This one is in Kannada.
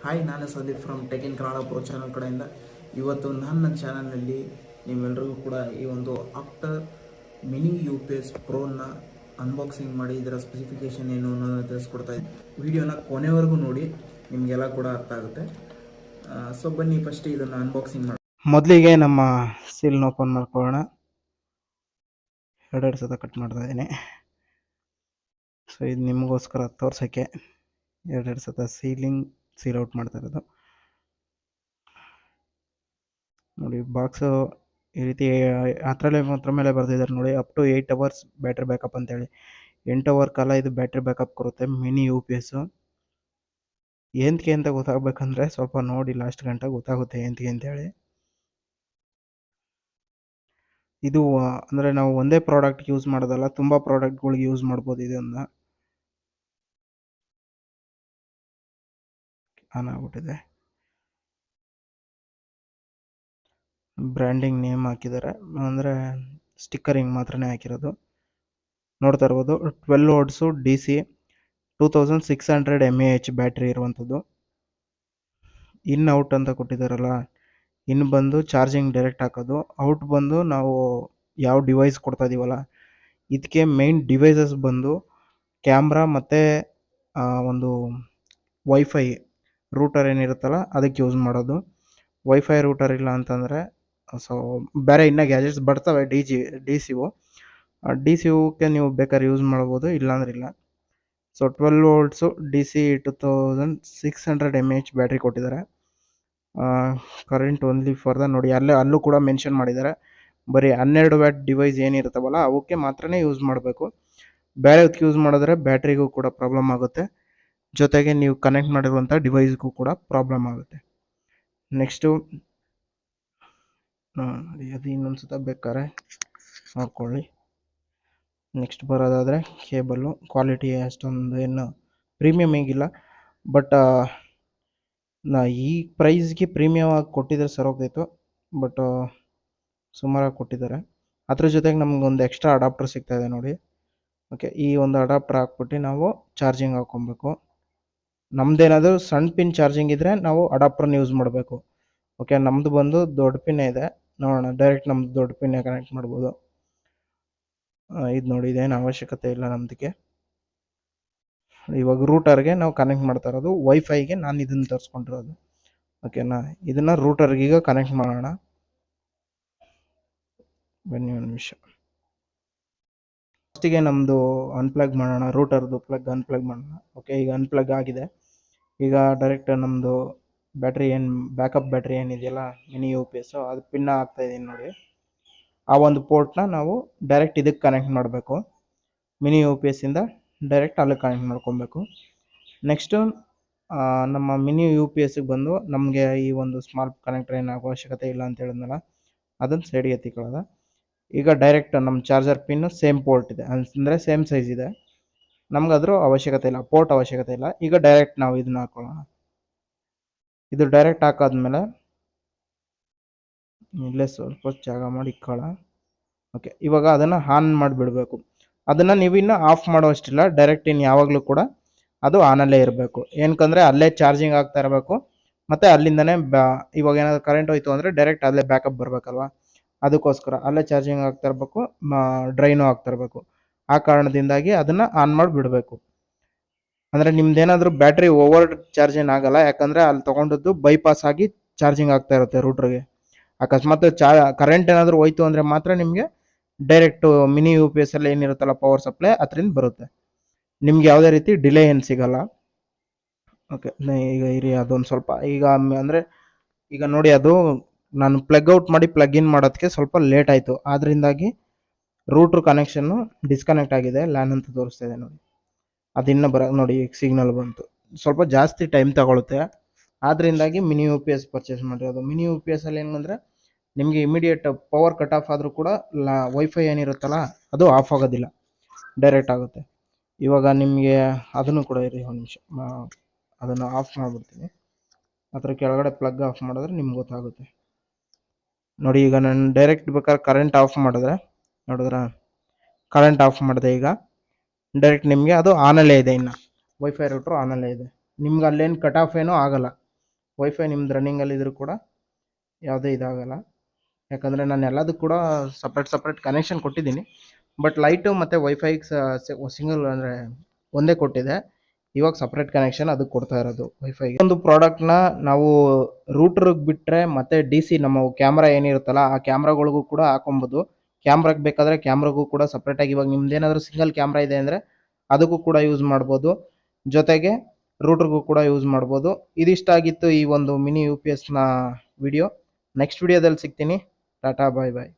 ಹಾಯ್, ನಾನು Sandeep from tech in Kannada pro channel ಕಡೆಯಿಂದ. ಇವತ್ತು ನನ್ನ ಚಾನಲ್ನಲ್ಲಿ ನೀವೆಲ್ಲರಿಗೂ ಕೂಡ ಈ ಒಂದು ಆಫ್ಟರ್ ಮಿನಿ UPS ಪ್ರೋನ ಅನ್ಬಾಕ್ಸಿಂಗ್ ಮಾಡಿ ಇದರ ಸ್ಪೆಸಿಫಿಕೇಶನ್ ಏನು ಅನ್ನೋದನ್ನು ತಿಳಿಸ್ಕೊಡ್ತಾ ಇದ್ದೀನಿ. ವಿಡಿಯೋನ ಕೊನೆವರೆಗೂ ನೋಡಿ, ನಿಮಗೆಲ್ಲ ಕೂಡ ಅರ್ಥ ಆಗುತ್ತೆ. ಸೊ ಬನ್ನಿ ಫಸ್ಟ್ ಇದನ್ನು ಅನ್ಬಾಕ್ಸಿಂಗ್ ಮಾಡಿ. ಮೊದಲಿಗೆ ನಮ್ಮ ಸೀಲ್ನ ಓಪನ್ ಮಾಡ್ಕೊಳ್ಳೋಣ. ಎರಡೆರಡು ಸತ ಕಟ್ ಮಾಡ್ತಾ ಇದ್ದೀನಿ. ಸೊ ಇದು ನಿಮಗೋಸ್ಕರ ತೋರ್ಸೋಕ್ಕೆ ಎರಡೆರಡು ಸತ ಸೀಲ್ ಔಟ್ ಮಾಡ್ತಾ ಇರೋದು. ನೋಡಿ, ಬಾಕ್ಸು ಈ ರೀತಿ ಮಾತ್ರ ಮೇಲೆ ಬರ್ತಿದ್ದಾರೆ ನೋಡಿ, up to 8 hours battery backup ಅಂತೇಳಿ. 8 hour ಕಾಲ ಇದು ಬ್ಯಾಟ್ರಿ ಬ್ಯಾಕಪ್ ಕೊಡುತ್ತೆ ಮಿನಿ UPS. ಏನಕ್ಕೆ ಅಂತ ಗೊತ್ತಾಗಬೇಕಂದ್ರೆ ಸ್ವಲ್ಪ ನೋಡಿ, ಲಾಸ್ಟ್ ಗಂಟೆ ಗೊತ್ತಾಗುತ್ತೆ ಏನಕ್ಕೆ ಅಂತೇಳಿ. ಇದು ಅಂದರೆ ನಾವು ಒಂದೇ ಪ್ರಾಡಕ್ಟ್ ಯೂಸ್ ಮಾಡೋದಲ್ಲ, ತುಂಬ ಪ್ರಾಡಕ್ಟ್ಗಳಿಗೆ ಯೂಸ್ ಮಾಡ್ಬೋದು. ಇದನ್ನು ಆನ್ ಆಗ್ಬಿಟ್ಟಿದೆ. ಬ್ರ್ಯಾಂಡಿಂಗ್ ನೇಮ್ ಹಾಕಿದ್ದಾರೆ, ಅಂದರೆ ಸ್ಟಿಕ್ಕರಿಂಗ್ ಮಾತ್ರನೇ ಹಾಕಿರೋದು. ನೋಡ್ತಾ ಇರ್ಬೋದು, 12 volts DC 2600 mAh ಬ್ಯಾಟ್ರಿ ಇರುವಂಥದ್ದು. ಇನ್ ಔಟ್ ಅಂತ ಕೊಟ್ಟಿದ್ದಾರಲ್ಲ, ಇನ್ ಬಂದು ಚಾರ್ಜಿಂಗ್ ಡೈರೆಕ್ಟ್ ಹಾಕೋದು, ಔಟ್ ಬಂದು ನಾವು ಯಾವ ಡಿವೈಸ್ ಕೊಡ್ತಾ ಇದೀವಲ್ಲ ಇದಕ್ಕೆ ಮೇನ್ ಡಿವೈಸಸ್ ಬಂದು ಕ್ಯಾಮ್ರಾ ಮತ್ತು ಒಂದು ವೈಫೈ ರೂಟರ್ ಏನಿರುತ್ತಲ್ಲ ಅದಕ್ಕೆ ಯೂಸ್ ಮಾಡೋದು. ವೈಫೈ ರೂಟರ್ ಇಲ್ಲ ಅಂತಂದರೆ ಸೊ ಬೇರೆ ಇನ್ನೂ ಗ್ಯಾಜೆಟ್ಸ್ ಬರ್ತವೆ ಡಿ ಸಿ ಯುಕ್ಕೆ ನೀವು ಬೇಕಾದ್ರೆ ಯೂಸ್ ಮಾಡ್ಬೋದು, ಇಲ್ಲಾಂದ್ರೆ ಇಲ್ಲ. So 12 volts DC 2600 mAh battery ಕೊಟ್ಟಿದ್ದಾರೆ. ಕರೆಂಟ್ ಓನ್ಲಿ ಫಾರ್ ದ ನೋಡಿ, ಅಲ್ಲೂ ಕೂಡ ಮೆನ್ಷನ್ ಮಾಡಿದ್ದಾರೆ, ಬರೀ 12 ವ್ಯಾಟ್ ಡಿವೈಸ್ ಏನಿರುತ್ತವಲ್ಲ ಅವಕ್ಕೆ ಮಾತ್ರನೇ ಯೂಸ್ ಮಾಡಬೇಕು. ಬೇರೆದಕ್ಕೆ ಯೂಸ್ ಮಾಡಿದ್ರೆ ಬ್ಯಾಟ್ರಿಗೂ ಕೂಡ ಪ್ರಾಬ್ಲಮ್ ಆಗುತ್ತೆ, ಜೊತೆಗೆ ನೀವು ಕನೆಕ್ಟ್ ಮಾಡಿರುವಂಥ ಡಿವೈಸ್ಗೂ ಕೂಡ ಪ್ರಾಬ್ಲಮ್ ಆಗುತ್ತೆ. ನೆಕ್ಸ್ಟು ಅದು ಇನ್ನೊಂದು ಸತ ಬೇಕಾದ್ರೆ ನೋಡ್ಕೊಳ್ಳಿ. ನೆಕ್ಸ್ಟ್ ಬರೋದಾದರೆ ಕೇಬಲ್ಲು ಕ್ವಾಲಿಟಿ ಅಷ್ಟೊಂದು ಏನು ಪ್ರೀಮಿಯಮ್ ಈಗಿಲ್ಲ, ಬಟ್ ಈ ಪ್ರೈಸ್ಗೆ ಪ್ರೀಮಿಯಮ್ ಆಗಿ ಕೊಟ್ಟಿದ್ರೆ ಸರೋಗ್ತಿತ್ತು, ಬಟ್ ಸುಮಾರಾಗಿ ಕೊಟ್ಟಿದ್ದಾರೆ. ಅದ್ರ ಜೊತೆಗೆ ನಮಗೊಂದು ಎಕ್ಸ್ಟ್ರಾ ಅಡಾಪ್ಟರ್ ಸಿಗ್ತಾಯಿದೆ ನೋಡಿ. ಓಕೆ, ಈ ಒಂದು ಅಡಾಪ್ಟರ್ ಹಾಕ್ಬಿಟ್ಟು ನಾವು ಚಾರ್ಜಿಂಗ್ ಹಾಕ್ಕೊಬೇಕು. ನಮ್ದೇನಾದರೂ ಸಣ್ಣ ಪಿನ್ ಚಾರ್ಜಿಂಗ್ ಇದ್ದರೆ ನಾವು ಅಡಾಪ್ಟರ್ನ ಯೂಸ್ ಮಾಡಬೇಕು. ಓಕೆ, ನಮ್ಮದು ಬಂದು ದೊಡ್ಡ ಪಿನ್ನೇ ಇದೆ, ನೋಡೋಣ ಡೈರೆಕ್ಟ್ ನಮ್ಮದು ದೊಡ್ಡ ಪಿನ್ನೇ ಕನೆಕ್ಟ್ ಮಾಡ್ಬೋದು. ಇದು ನೋಡಿ, ಇದೇನು ಅವಶ್ಯಕತೆ ಇಲ್ಲ ನಮ್ಮದಕ್ಕೆ. ಇವಾಗ ರೂಟರ್ಗೆ ನಾವು ಕನೆಕ್ಟ್ ಮಾಡ್ತಾ ಇರೋದು, ವೈಫೈಗೆ ನಾನು ಇದನ್ನು ತರಿಸ್ಕೊಂಡಿರೋದು. ಓಕೆನಾ, ಇದನ್ನು ರೂಟರ್ಗೆ ಈಗ ಕನೆಕ್ಟ್ ಮಾಡೋಣ. ಬನ್ನಿ ಒಂದು ನಿಮಿಷ. ಫಸ್ಟಿಗೆ ನಮ್ಮದು ಅನ್ಪ್ಲಗ್ ಮಾಡೋಣ, ರೂಟರ್ದು ಅನ್ಪ್ಲಗ್ ಮಾಡೋಣ. ಓಕೆ, ಈಗ ಅನ್ಪ್ಲಗ್ ಆಗಿದೆ. ಈಗ ಡೈರೆಕ್ಟ್ ನಮ್ಮದು ಬ್ಯಾಟ್ರಿ ಏನು ಬ್ಯಾಕಪ್ ಬ್ಯಾಟ್ರಿ ಏನಿದೆಯಲ್ಲ ಮಿನಿ UPS, ಅದು ಪಿನ್ನ ಹಾಕ್ತಾ ಇದ್ದೀನಿ ನೋಡಿ. ಆ ಒಂದು ಪೋರ್ಟ್ನ ನಾವು ಡೈರೆಕ್ಟ್ ಇದಕ್ಕೆ ಕನೆಕ್ಟ್ ಮಾಡಬೇಕು. ಮಿನಿ UPSಯಿಂದ ಡೈರೆಕ್ಟ್ ಅಲ್ಲಿಗೆ ಕನೆಕ್ಟ್ ಮಾಡ್ಕೊಬೇಕು. ನೆಕ್ಸ್ಟು ನಮ್ಮ ಮಿನಿ UPSಗೆ ಬಂದು ನಮಗೆ ಈ ಒಂದು ಸ್ಮಾಲ್ ಕನೆಕ್ಟರ್ ಏನು ಅವಶ್ಯಕತೆ ಇಲ್ಲ ಅಂತ ಹೇಳಿದ್ನಲ್ಲ, ಅದನ್ನು ಸೈಡ್ಗೆ ಎತ್ತಿಕೊಳ್ಳೋದ. ಈಗ ಡೈರೆಕ್ಟ್ ನಮ್ಮ ಚಾರ್ಜರ್ ಪಿನ್ನು ಸೇಮ್ ಪೋರ್ಟ್ ಇದೆ, ಅಂದರೆ ಸೇಮ್ ಸೈಜ್ ಇದೆ, ನಮ್ಗೆ ಅದ್ರ ಅವಶ್ಯಕತೆ ಇಲ್ಲ, ಪೋರ್ಟ್ ಅವಶ್ಯಕತೆ ಇಲ್ಲ. ಈಗ ಡೈರೆಕ್ಟ್ ನಾವು ಇದನ್ನ ಹಾಕೊಳ್ಳೋಣ. ಇದು ಡೈರೆಕ್ಟ್ ಹಾಕಾದ್ಮೇಲೆ ಇಲ್ಲೇ ಸ್ವಲ್ಪ ಜಾಗ ಮಾಡಿ ಇಕ್ಕೊಳ್ಳ. ಓಕೆ, ಇವಾಗ ಅದನ್ನು ಆನ್ ಮಾಡಿಬಿಡಬೇಕು. ಅದನ್ನು ನೀವಿನ್ನು ಆಫ್ ಮಾಡೋ ಅಷ್ಟಿಲ್ಲ, ಡೈರೆಕ್ಟ್ ಇನ್ನು ಯಾವಾಗಲೂ ಕೂಡ ಅದು ಆನಲ್ಲೇ ಇರಬೇಕು. ಏನಕ್ಕಂದರೆ ಅಲ್ಲೇ ಚಾರ್ಜಿಂಗ್ ಆಗ್ತಾ ಇರಬೇಕು, ಮತ್ತು ಅಲ್ಲಿಂದನೇ ಇವಾಗ ಏನಾದರೂ ಕರೆಂಟ್ ಹೋಯ್ತು ಅಂದರೆ ಡೈರೆಕ್ಟ್ ಅಲ್ಲೇ ಬ್ಯಾಕಪ್ ಬರಬೇಕಲ್ವ, ಅದಕ್ಕೋಸ್ಕರ ಅಲ್ಲೇ ಚಾರ್ಜಿಂಗ್ ಆಗ್ತಾ ಇರಬೇಕು, ಡ್ರೈನು ಆಗ್ತಾ ಇರಬೇಕು. ಆ ಕಾರಣದಿಂದಾಗಿ ಅದನ್ನು ಆನ್ ಮಾಡಿಬಿಡಬೇಕು. ಅಂದರೆ ನಿಮ್ದೇನಾದರೂ ಬ್ಯಾಟ್ರಿ ಓವರ್ ಚಾರ್ಜ್ ಏನಾಗಲ್ಲ, ಯಾಕಂದರೆ ಅಲ್ಲಿ ತೊಗೊಂಡದ್ದು ಬೈಪಾಸ್ ಆಗಿ ಚಾರ್ಜಿಂಗ್ ಆಗ್ತಾ ಇರುತ್ತೆ ರೂಟ್ರಿಗೆ. ಅಕಸ್ಮಾತ್ ಕರೆಂಟ್ ಏನಾದರೂ ಹೋಯ್ತು ಅಂದರೆ ಮಾತ್ರ ನಿಮಗೆ ಡೈರೆಕ್ಟು ಮಿನಿ UPS ಅಲ್ಲಿ ಏನಿರುತ್ತಲ್ಲ ಪವರ್ ಸಪ್ಲೈ ಅದರಿಂದ ಬರುತ್ತೆ, ನಿಮ್ಗೆ ಯಾವುದೇ ರೀತಿ ಡಿಲೇ ಏನು ಸಿಗಲ್ಲ. ಓಕೆ, ಈಗ ಇರಿ ಅದೊಂದು ಸ್ವಲ್ಪ ಈಗ ಅಂದರೆ ಈಗ ನೋಡಿ, ಅದು ನಾನು ಪ್ಲಗ್ ಔಟ್ ಮಾಡಿ ಪ್ಲಗ್ ಇನ್ ಮಾಡೋದಕ್ಕೆ ಸ್ವಲ್ಪ ಲೇಟ್ ಆಯಿತು, ಆದ್ದರಿಂದಾಗಿ ರೂಟ್ರ್ ಕನೆಕ್ಷನ್ನು ಡಿಸ್ಕನೆಕ್ಟ್ ಆಗಿದೆ, ಲ್ಯಾನ್ ಅಂತ ತೋರಿಸ್ತಾ ಇದೆ ನೋಡಿ. ಅದಿನ್ನೂ ನೋಡಿ, ಈಗ ಸಿಗ್ನಲ್ ಬಂತು. ಸ್ವಲ್ಪ ಜಾಸ್ತಿ ಟೈಮ್ ತಗೊಳುತ್ತೆ, ಆದ್ದರಿಂದಾಗಿ ಮಿನಿ UPS ಪರ್ಚೇಸ್ ಮಾಡಿರೋದು. ಮಿನಿ UPS ಅಲ್ಲಿ ಏನಂದರೆ ನಿಮಗೆ ಇಮಿಡಿಯೇಟ್ ಪವರ್ ಕಟ್ ಆಫ್ ಆದರೂ ಕೂಡ ವೈಫೈ ಏನಿರುತ್ತಲ್ಲ ಅದು ಆಫ್ ಆಗೋದಿಲ್ಲ, ಡೈರೆಕ್ಟ್ ಆಗುತ್ತೆ. ಇವಾಗ ನಿಮಗೆ ಅದನ್ನು ಕೂಡ ಇರಿ ಒಂದು ನಿಮಿಷ, ಅದನ್ನು ಆಫ್ ಮಾಡಿಬಿಡ್ತೀನಿ. ಅದರ ಕೆಳಗಡೆ ಪ್ಲಗ್ ಆಫ್ ಮಾಡಿದ್ರೆ ನಿಮ್ಗೆ ಗೊತ್ತಾಗುತ್ತೆ ನೋಡಿ. ಈಗ ನಾನು ಡೈರೆಕ್ಟ್ ಬೇಕಾದ್ರೆ ಕರೆಂಟ್ ಆಫ್ ಮಾಡಿದ್ರೆ ನೋಡಿದ್ರ, ಕರೆಂಟ್ ಆಫ್ ಮಾಡಿದೆ, ಈಗ ಡೈರೆಕ್ಟ್ ನಿಮಗೆ ಅದು ಆನಲ್ಲೇ ಇದೆ, ಇನ್ನು ವೈಫೈ ರೂಟ್ರು ಆನಲ್ಲೇ ಇದೆ, ನಿಮ್ಗೆ ಅಲ್ಲೇನು ಕಟ್ ಆಫ್ ಏನೂ ಆಗಲ್ಲ. ವೈಫೈ ನಿಮ್ದು ರನ್ನಿಂಗಲ್ಲಿ ಇದ್ರೂ ಕೂಡ ಯಾವುದೇ ಇದಾಗಲ್ಲ. ಯಾಕಂದರೆ ನಾನು ಎಲ್ಲದಕ್ಕೂ ಕೂಡ ಸಪ್ರೇಟ್ ಕನೆಕ್ಷನ್ ಕೊಟ್ಟಿದ್ದೀನಿ. ಬಟ್ ಲೈಟು ಮತ್ತು ವೈಫೈಗೆ ಸಿಂಗಲ್ ಅಂದರೆ ಒಂದೇ ಕೊಟ್ಟಿದೆ. ಇವಾಗ ಸಪ್ರೇಟ್ ಕನೆಕ್ಷನ್ ಅದಕ್ಕೆ ಕೊಡ್ತಾ ಇರೋದು ವೈಫೈಗೆ. ಒಂದು ಪ್ರಾಡಕ್ಟ್ನ ನಾವು ರೂಟ್ರಿಗೆ ಬಿಟ್ಟರೆ ಮತ್ತು DC ನಮ್ಮ ಕ್ಯಾಮ್ರಾ ಏನಿರುತ್ತಲ್ಲ ಆ ಕ್ಯಾಮ್ರಾಗಳಿಗೂ ಕೂಡ ಹಾಕೊಬೋದು. ಕ್ಯಾಮ್ರಾಗೆ ಬೇಕಾದರೆ ಕ್ಯಾಮ್ರಾಗೂ ಕೂಡ ಸಪ್ರೇಟಾಗಿ ಇವಾಗ ನಿಮ್ದೇನಾದರೂ ಸಿಂಗಲ್ ಕ್ಯಾಮ್ರಾ ಇದೆ ಅಂದರೆ ಅದಕ್ಕೂ ಕೂಡ ಯೂಸ್ ಮಾಡ್ಬೋದು, ಜೊತೆಗೆ ರೂಟ್ರಿಗೂ ಕೂಡ ಯೂಸ್ ಮಾಡ್ಬೋದು. ಇದಿಷ್ಟ ಆಗಿತ್ತು ಈ ಒಂದು ಮಿನಿ UPSನ ವಿಡಿಯೋ. ನೆಕ್ಸ್ಟ್ ವಿಡಿಯೋದಲ್ಲಿ ಸಿಗ್ತೀನಿ. ಟಾಟಾ ಬಾಯ್ ಬಾಯ್.